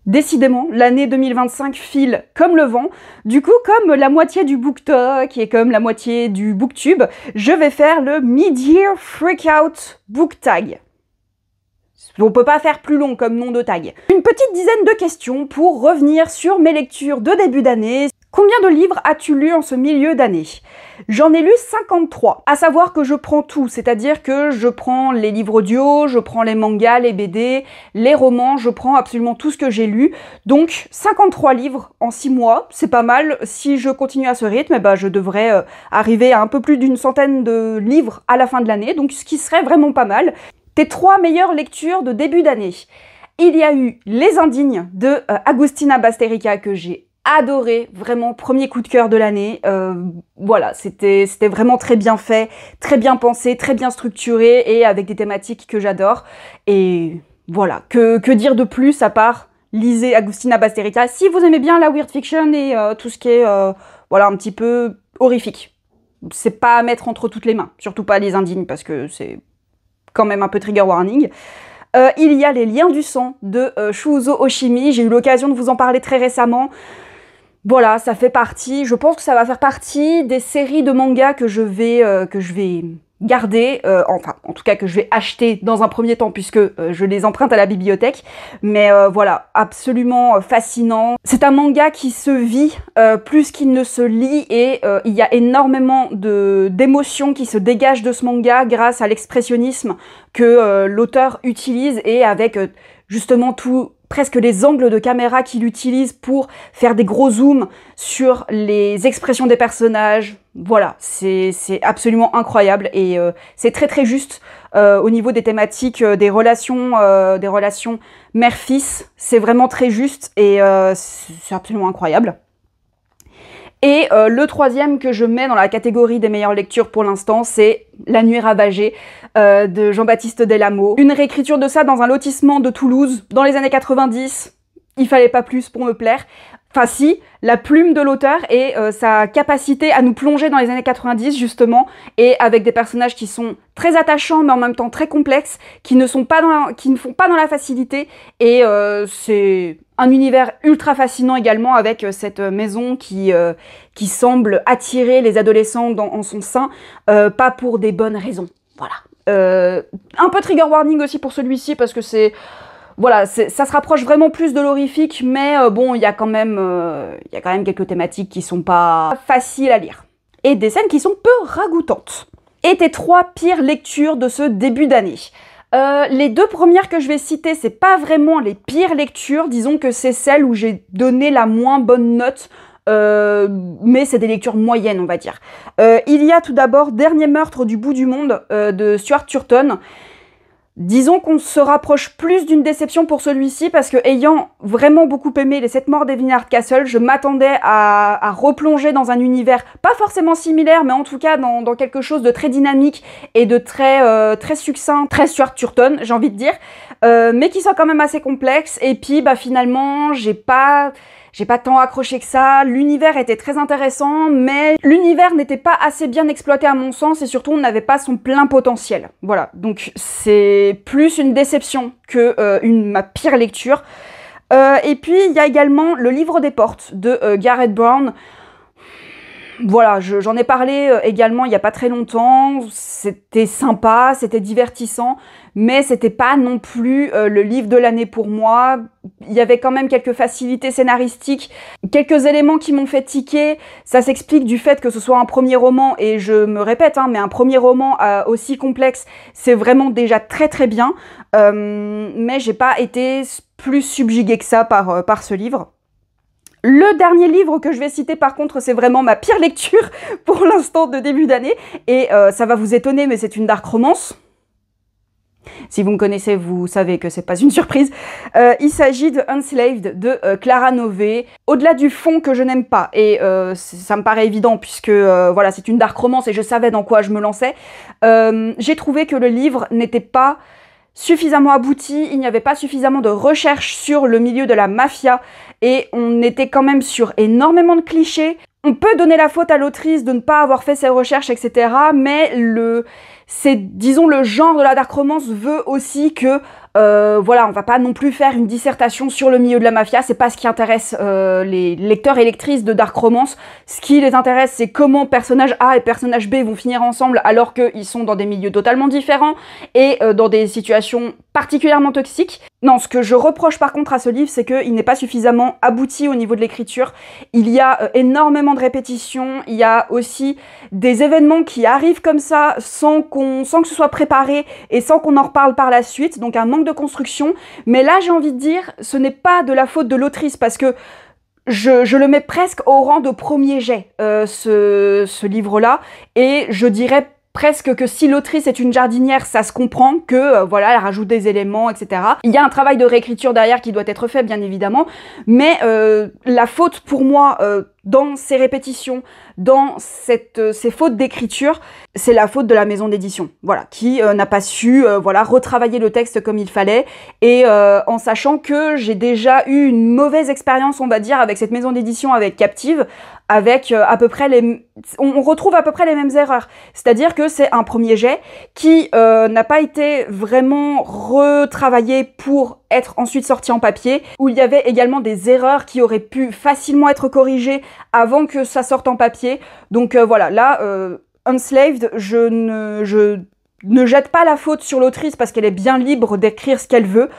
Décidément, l'année 2025 file comme le vent. Du coup, comme la moitié du BookTok et comme la moitié du BookTube, je vais faire le Mid-Year Freakout Book Tag. On peut pas faire plus long comme nom de tag. Une petite dizaine de questions pour revenir sur mes lectures de début d'année. Combien de livres as-tu lu en ce milieu d'année? J'en ai lu 53. À savoir que je prends tout, c'est-à-dire que je prends les livres audio, je prends les mangas, les BD, les romans, je prends absolument tout ce que j'ai lu. Donc 53 livres en 6 mois, c'est pas mal. Si je continue à ce rythme, eh ben, je devrais arriver à un peu plus d'une centaine de livres à la fin de l'année, donc ce qui serait vraiment pas mal. Tes 3 meilleures lectures de début d'année. Il y a eu Les Indignes de Agustina Basterica que j'ai adoré, vraiment premier coup de cœur de l'année. Voilà, c'était vraiment très bien fait, très bien pensé, très bien structuré et avec des thématiques que j'adore. Et voilà, que dire de plus à part lisez Agustina Basterica si vous aimez bien la weird fiction et tout ce qui est voilà, un petit peu horrifique. C'est pas à mettre entre toutes les mains, surtout pas Les Indignes parce que c'est quand même un peu trigger warning. Il y a Les Liens du sang de Shuuzo Oshimi. J'ai eu l'occasion de vous en parler très récemment. Voilà, ça fait partie, je pense que ça va faire partie des séries de mangas que je vais garder, enfin, en tout cas que je vais acheter dans un premier temps puisque je les emprunte à la bibliothèque. Mais voilà, absolument fascinant. C'est un manga qui se vit plus qu'il ne se lit et il y a énormément d'émotions qui se dégagent de ce manga grâce à l'expressionnisme que l'auteur utilise et avec justement presque les angles de caméra qu'il utilise pour faire des gros zooms sur les expressions des personnages. Voilà, c'est absolument incroyable et c'est très très juste au niveau des thématiques des relations mère-fils. C'est vraiment très juste et c'est absolument incroyable. Et le troisième que je mets dans la catégorie des meilleures lectures pour l'instant, c'est La Nuit ravagée de Jean-Baptiste Delamo. Une réécriture de ça dans un lotissement de Toulouse dans les années 90. Il fallait pas plus pour me plaire. Enfin si, la plume de l'auteur et sa capacité à nous plonger dans les années 90 justement, et avec des personnages qui sont très attachants mais en même temps très complexes, qui ne font pas dans la facilité, et c'est un univers ultra fascinant également avec cette maison qui semble attirer les adolescents en son sein, pas pour des bonnes raisons. Voilà. Un peu trigger warning aussi pour celui-ci parce que c'est... Voilà, ça se rapproche vraiment plus de l'horrifique, mais bon, il y a quand même quelques thématiques qui sont pas faciles à lire. Et des scènes qui sont peu ragoûtantes. Et tes 3 pires lectures de ce début d'année. Les 2 premières que je vais citer, c'est pas vraiment les pires lectures, disons que c'est celles où j'ai donné la moins bonne note, mais c'est des lectures moyennes, on va dire. Il y a tout d'abord Dernier meurtre du bout du monde de Stuart Turton. Disons qu'on se rapproche plus d'une déception pour celui-ci parce que ayant vraiment beaucoup aimé Les 7 morts d'Evelyn Hardcastle, je m'attendais à replonger dans un univers pas forcément similaire, mais en tout cas dans quelque chose de très dynamique et de très succinct, très Stuart Turton, j'ai envie de dire, mais qui soit quand même assez complexe. Et puis bah finalement, j'ai pas tant accroché que ça. L'univers était très intéressant, mais l'univers n'était pas assez bien exploité à mon sens et surtout on n'avait pas son plein potentiel. Voilà, donc c'est plus une déception que ma pire lecture. Et puis il y a également Le Livre des portes de Garrett Brown. Voilà, j'en ai parlé également il n'y a pas très longtemps, c'était sympa, c'était divertissant, mais c'était pas non plus le livre de l'année pour moi. Il y avait quand même quelques facilités scénaristiques, quelques éléments qui m'ont fait tiquer. Ça s'explique du fait que ce soit un premier roman, et je me répète, hein, mais un premier roman aussi complexe, c'est vraiment déjà très très bien, mais j'ai pas été plus subjuguée que ça par ce livre. Le dernier livre que je vais citer par contre, c'est vraiment ma pire lecture pour l'instant de début d'année, et ça va vous étonner, mais c'est une dark romance. Si vous me connaissez, vous savez que c'est pas une surprise. Il s'agit de Unslaved de Clara Nové. Au-delà du fond que je n'aime pas, et ça me paraît évident puisque voilà, c'est une dark romance et je savais dans quoi je me lançais, j'ai trouvé que le livre n'était pas suffisamment abouti, il n'y avait pas suffisamment de recherche sur le milieu de la mafia, et on était quand même sur énormément de clichés. On peut donner la faute à l'autrice de ne pas avoir fait ses recherches, etc. Mais disons, le genre de la dark romance veut aussi que Voilà, on va pas non plus faire une dissertation sur le milieu de la mafia, c'est pas ce qui intéresse les lecteurs et lectrices de Dark Romance. Ce qui les intéresse, c'est comment personnage A et personnage B vont finir ensemble alors qu'ils sont dans des milieux totalement différents et dans des situations particulièrement toxiques. Non, ce que je reproche par contre à ce livre, c'est qu'il n'est pas suffisamment abouti au niveau de l'écriture. Il y a énormément de répétitions, il y a aussi des événements qui arrivent comme ça sans que ce soit préparé et sans qu'on en reparle par la suite, donc un manque de construction. Mais là, j'ai envie de dire, ce n'est pas de la faute de l'autrice, parce que je le mets presque au rang de premier jet, ce livre-là, et je dirais presque que si l'autrice est une jardinière, ça se comprend que, voilà, elle rajoute des éléments, etc. Il y a un travail de réécriture derrière qui doit être fait, bien évidemment, mais la faute pour moi, dans ces répétitions, dans ces fautes d'écriture, c'est la faute de la maison d'édition, voilà, qui n'a pas su voilà, retravailler le texte comme il fallait, et en sachant que j'ai déjà eu une mauvaise expérience, on va dire, avec cette maison d'édition, avec Captive, avec à peu près on retrouve à peu près les mêmes erreurs. C'est-à-dire que c'est un premier jet qui n'a pas été vraiment retravaillé pour être ensuite sorti en papier, où il y avait également des erreurs qui auraient pu facilement être corrigées avant que ça sorte en papier. Donc voilà, là, Unslaved, je ne jette pas la faute sur l'autrice parce qu'elle est bien libre d'écrire ce qu'elle veut.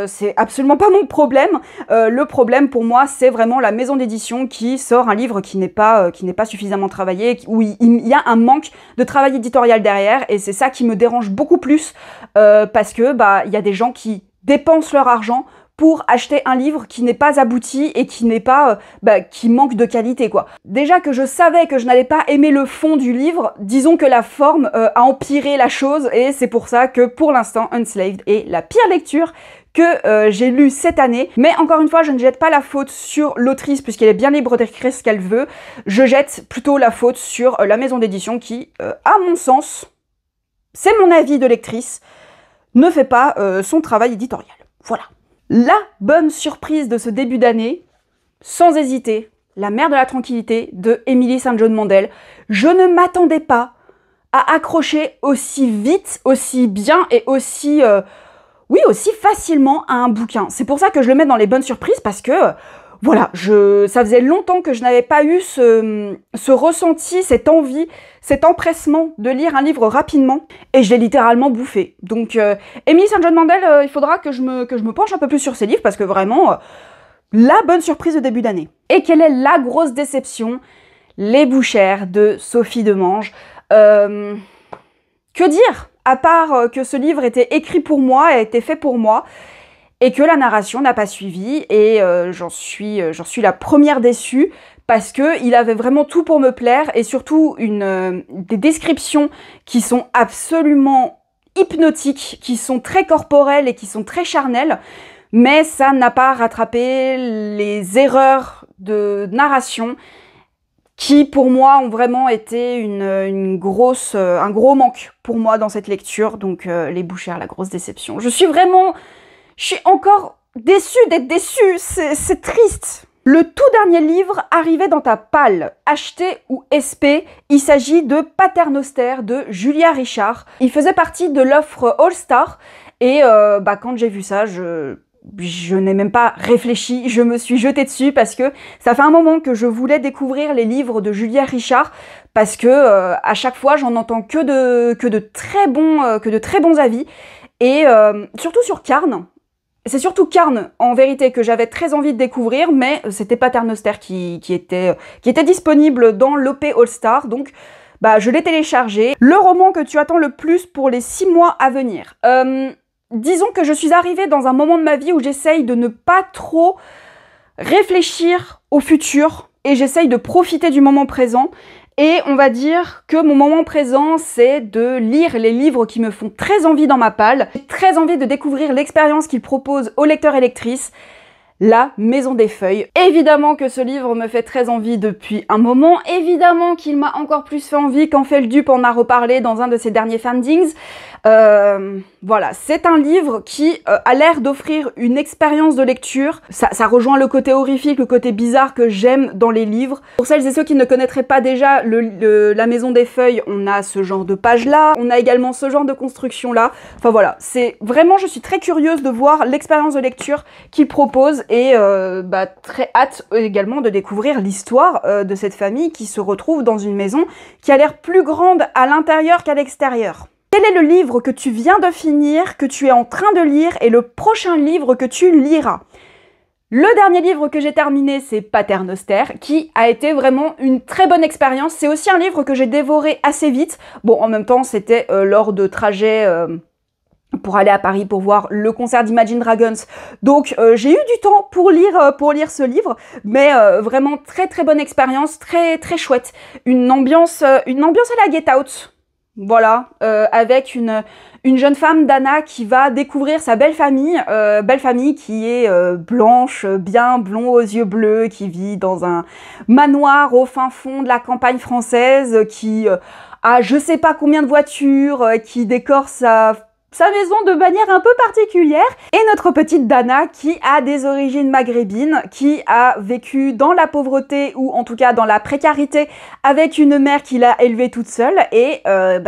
C'est absolument pas mon problème. Le problème pour moi, c'est vraiment la maison d'édition qui sort un livre qui n'est pas suffisamment travaillé, où il y a un manque de travail éditorial derrière, et c'est ça qui me dérange beaucoup plus, parce que il y a des gens qui dépensent leur argent pour acheter un livre qui n'est pas abouti et qui n'est pas qui manque de qualité, quoi. Déjà que je savais que je n'allais pas aimer le fond du livre, disons que la forme a empiré la chose, et c'est pour ça que pour l'instant Unslaved est la pire lecture que j'ai lue cette année. Mais encore une fois, je ne jette pas la faute sur l'autrice puisqu'elle est bien libre d'écrire ce qu'elle veut. Je jette plutôt la faute sur la maison d'édition qui, à mon sens, c'est mon avis de lectrice, ne fait pas son travail éditorial. Voilà. La bonne surprise de ce début d'année, sans hésiter, La mer de la tranquillité de Emily St. John Mandel. Je ne m'attendais pas à accrocher aussi vite, aussi bien et aussi, aussi facilement à un bouquin. C'est pour ça que je le mets dans les bonnes surprises, parce que, voilà, ça faisait longtemps que je n'avais pas eu ce ressenti, cette envie, cet empressement de lire un livre rapidement, et je l'ai littéralement bouffé. Donc, Emily St. John Mandel, il faudra que je me penche un peu plus sur ces livres, parce que vraiment, la bonne surprise de début d'année. Et quelle est la grosse déception? Les Bouchères de Sophie Demange. Que dire? À part que ce livre était écrit pour moi, a été fait pour moi, et que la narration n'a pas suivi, et j'en suis la première déçue, parce que il avait vraiment tout pour me plaire, et surtout des descriptions qui sont absolument hypnotiques, qui sont très corporelles et qui sont très charnelles, mais ça n'a pas rattrapé les erreurs de narration qui, pour moi, ont vraiment été un gros manque pour moi dans cette lecture. Donc, Les Bouchères, la grosse déception. Je suis encore déçue d'être déçue, c'est triste. Le tout dernier livre arrivé dans ta palle, acheté ou SP, il s'agit de Paternoster de Julia Richard. Il faisait partie de l'offre All Star, et quand j'ai vu ça, je n'ai même pas réfléchi, je me suis jetée dessus parce que ça fait un moment que je voulais découvrir les livres de Julia Richard, parce que à chaque fois j'en entends que de très bons avis, et surtout sur Carne. C'est surtout Carne, en vérité, que j'avais très envie de découvrir, mais c'était Paternoster qui était disponible dans l'OP All Star, donc je l'ai téléchargé. Le roman que tu attends le plus pour les 6 mois à venir. Disons que je suis arrivée dans un moment de ma vie où j'essaye de ne pas trop réfléchir au futur, et j'essaye de profiter du moment présent. Et on va dire que mon moment présent, c'est de lire les livres qui me font très envie dans ma palle. J'ai très envie de découvrir l'expérience qu'ils proposent aux lecteurs et lectrices, La Maison des Feuilles. Évidemment que ce livre me fait très envie depuis un moment. Évidemment qu'il m'a encore plus fait envie quand Feldup en a reparlé dans un de ses derniers fandings. Voilà, c'est un livre qui a l'air d'offrir une expérience de lecture. Ça rejoint le côté horrifique, le côté bizarre que j'aime dans les livres. Pour celles et ceux qui ne connaîtraient pas déjà La Maison des Feuilles, on a ce genre de page-là. On a également ce genre de construction-là. Enfin voilà, c'est vraiment, je suis très curieuse de voir l'expérience de lecture qu'il propose et très hâte également de découvrir l'histoire de cette famille qui se retrouve dans une maison qui a l'air plus grande à l'intérieur qu'à l'extérieur. Quel est le livre que tu viens de finir, que tu es en train de lire et le prochain livre que tu liras? Le dernier livre que j'ai terminé, c'est Paternoster, qui a été vraiment une très bonne expérience. C'est aussi un livre que j'ai dévoré assez vite. Bon, en même temps, c'était lors de trajets pour aller à Paris pour voir le concert d'Imagine Dragons. Donc j'ai eu du temps pour lire ce livre, mais vraiment très très bonne expérience, très très chouette. Une ambiance à la Get Out. Voilà, avec une jeune femme, Dana, qui va découvrir sa belle famille qui est blanche, bien blond aux yeux bleus, qui vit dans un manoir au fin fond de la campagne française, qui a je sais pas combien de voitures, qui décore sa maison de manière un peu particulière, et notre petite Dana qui a des origines maghrébines, qui a vécu dans la pauvreté ou en tout cas dans la précarité avec une mère qui l'a élevée toute seule et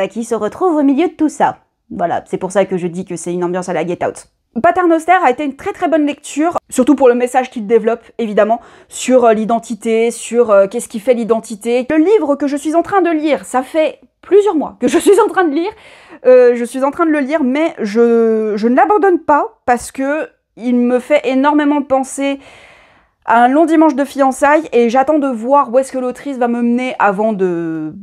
qui se retrouve au milieu de tout ça. Voilà, c'est pour ça que je dis que c'est une ambiance à la Get Out. Paternoster a été une très très bonne lecture, surtout pour le message qu'il développe, évidemment, sur l'identité, sur qu'est-ce qui fait l'identité. Le livre que je suis en train de lire, ça fait plusieurs mois que je suis en train de lire, le lire, mais je ne l'abandonne pas parce que il me fait énormément penser à Un long dimanche de fiançailles et j'attends de voir où est-ce que l'autrice va me mener avant de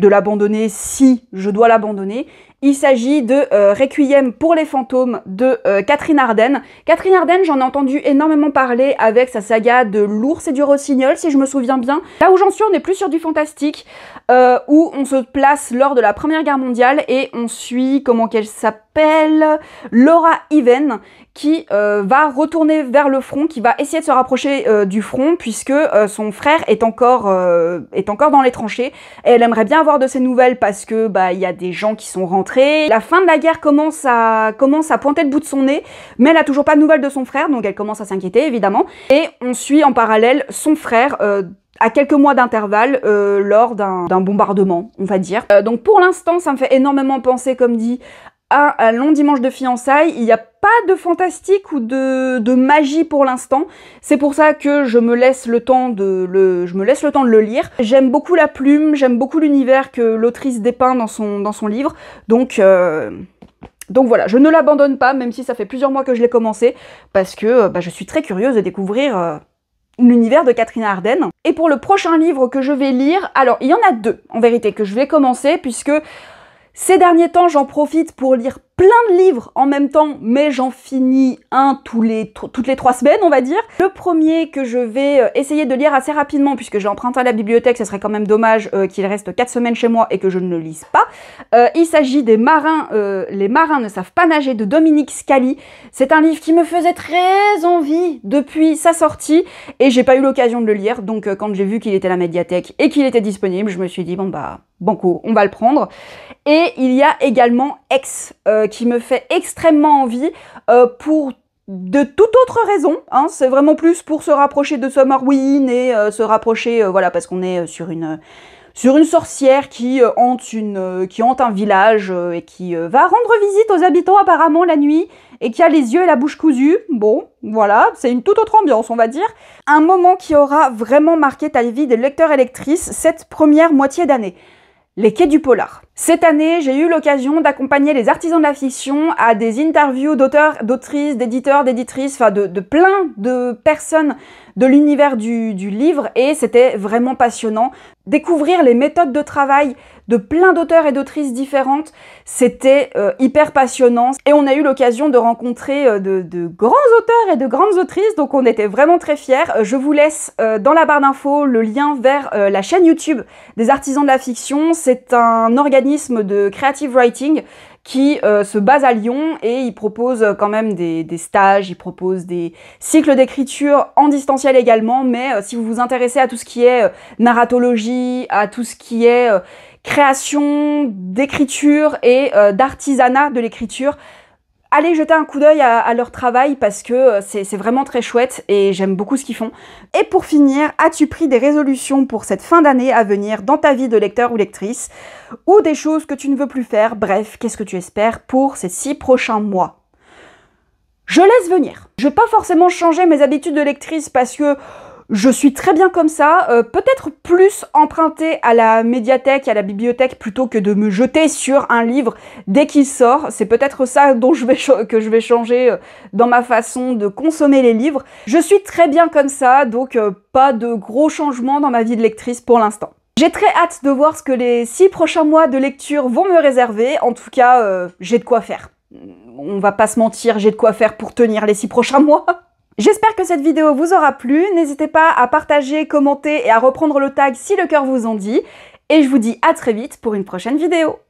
l'abandonner si je dois l'abandonner. Il s'agit de Requiem pour les fantômes de Catherine Arden. Catherine Arden, j'en ai entendu énormément parler avec sa saga de l'ours et du rossignol, si je me souviens bien. Là où j'en suis, on est plus sur du fantastique, où on se place lors de la Première Guerre mondiale et on suit, comment qu'elle s'appelle, Laura Even, qui va retourner vers le front, qui va essayer de se rapprocher du front, puisque son frère est encore dans les tranchées, et elle aimerait bien avoir de ses nouvelles parce que il y a des gens qui sont rentrés. La fin de la guerre commence à pointer le bout de son nez, mais elle a toujours pas de nouvelles de son frère, donc elle commence à s'inquiéter évidemment. Et on suit en parallèle son frère à quelques mois d'intervalle lors d'un bombardement, on va dire. Donc pour l'instant, ça me fait énormément penser, comme dit, à Un long dimanche de fiançailles. Il n'y a pas de fantastique ou de magie pour l'instant. C'est pour ça que je me laisse le temps de le lire. J'aime beaucoup la plume, j'aime beaucoup l'univers que l'autrice dépeint dans son livre. Donc voilà, je ne l'abandonne pas, même si ça fait plusieurs mois que je l'ai commencé, parce que je suis très curieuse de découvrir l'univers de Catherine Arden. Et pour le prochain livre que je vais lire, alors il y en a deux en vérité que je vais commencer, puisque ces derniers temps, j'en profite pour lire plein de livres en même temps, mais j'en finis un toutes les 3 semaines, on va dire. Le premier que je vais essayer de lire assez rapidement, puisque j'ai emprunté à la bibliothèque, ce serait quand même dommage qu'il reste 4 semaines chez moi et que je ne le lise pas. Il s'agit des marins, Les marins ne savent pas nager, de Dominique Scali. C'est un livre qui me faisait très envie depuis sa sortie, et j'ai pas eu l'occasion de le lire, donc quand j'ai vu qu'il était à la médiathèque et qu'il était disponible, je me suis dit, bon banco, on va le prendre. Et il y a également Ex, qui me fait extrêmement envie pour de toute autre raison, hein. C'est vraiment plus pour se rapprocher de Summerwin et se rapprocher, voilà, parce qu'on est sur une sorcière qui hante un village et qui va rendre visite aux habitants apparemment la nuit et qui a les yeux et la bouche cousus. Bon, voilà, c'est une toute autre ambiance, on va dire. Un moment qui aura vraiment marqué ta vie des lecteurs et lectrices cette première moitié d'année. Les Quais du Polar. Cette année, j'ai eu l'occasion d'accompagner les artisans de la fiction à des interviews d'auteurs, d'autrices, d'éditeurs, d'éditrices, enfin de plein de personnes de l'univers du livre, et c'était vraiment passionnant. Découvrir les méthodes de travail de plein d'auteurs et d'autrices différentes, c'était hyper passionnant. Et on a eu l'occasion de rencontrer de grands auteurs et de grandes autrices, donc on était vraiment très fiers. Je vous laisse dans la barre d'infos le lien vers la chaîne YouTube des artisans de la fiction. C'est un organisme de creative writing qui se base à Lyon, et il propose quand même des stages, il propose des cycles d'écriture en distanciel également, mais si vous vous intéressez à tout ce qui est narratologie, à tout ce qui est création, d'écriture et d'artisanat de l'écriture. Allez jeter un coup d'œil à leur travail parce que c'est vraiment très chouette et j'aime beaucoup ce qu'ils font. Et pour finir, as-tu pris des résolutions pour cette fin d'année à venir dans ta vie de lecteur ou lectrice, ou des choses que tu ne veux plus faire? Bref, qu'est-ce que tu espères pour ces 6 prochains mois? Je laisse venir. Je vais pas forcément changer mes habitudes de lectrice parce que je suis très bien comme ça, peut-être plus empruntée à la médiathèque, à la bibliothèque, plutôt que de me jeter sur un livre dès qu'il sort. C'est peut-être ça dont que je vais changer dans ma façon de consommer les livres. Je suis très bien comme ça, donc pas de gros changements dans ma vie de lectrice pour l'instant. J'ai très hâte de voir ce que les 6 prochains mois de lecture vont me réserver. En tout cas, j'ai de quoi faire. On va pas se mentir, j'ai de quoi faire pour tenir les 6 prochains mois. J'espère que cette vidéo vous aura plu, n'hésitez pas à partager, commenter et à reprendre le tag si le cœur vous en dit, et je vous dis à très vite pour une prochaine vidéo.